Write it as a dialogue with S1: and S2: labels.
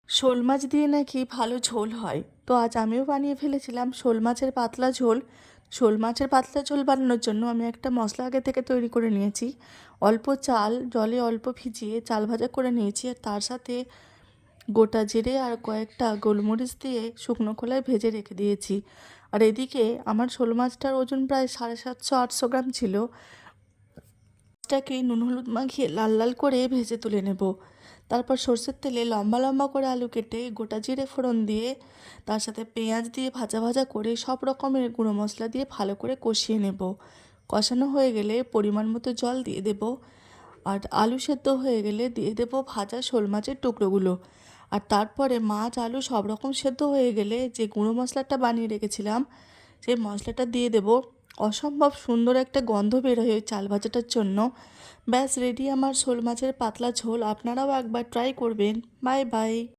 S1: শোল মাছ দিয়ে নাকি ভালো ঝোল হয়, তো আজ আমিও বানিয়ে ফেলেছিলাম শোল মাছের পাতলা ঝোল। শোল মাছের পাতলা ঝোল বানানোর জন্য আমি একটা মশলা আগে থেকে তৈরি করে নিয়েছি। অল্প চাল জলে অল্প ভিজিয়ে চাল ভাজা করে নিয়েছি, আর তার সাথে গোটা জিরে আর কয়েকটা গোলমরিচ দিয়ে শুকনো খোলায় ভেজে রেখে দিয়েছি। আর এদিকে আমার শোল মাছটার ওজন প্রায় 750-800 গ্রাম ছিল। মাছটাকে নুন হলুদ মাখিয়ে লাল লাল করে ভেজে তুলে নেব। তারপর সর্ষের তেলে লম্বা লম্বা করে আলু কেটে গোটা জিরে ফোড়ন দিয়ে তার সাথে পেঁয়াজ দিয়ে ভাজা ভাজা করে সব রকমের গুঁড়ো মশলা দিয়ে ভালো করে কষিয়ে নেব। কষানো হয়ে গেলে পরিমাণ মতো জল দিয়ে দেব, আর আলু সেদ্ধ হয়ে গেলে দিয়ে দেব ভাজা শোল মাছের টুকরোগুলো। আর তারপরে মাছ আলু সব রকম সেদ্ধ হয়ে গেলে যে গুঁড়ো মশলাটা বানিয়ে রেখেছিলাম সেই মশলাটা দিয়ে দেব। অসম্ভব সুন্দর একটা গন্ধ বেরোয় ওই চাল ভাজাটার জন্য। ব্যাস রেডি আমার শোল মাছের পাতলা ঝোল। আপনারাও একবার ট্রাই করবেন। Bye bye.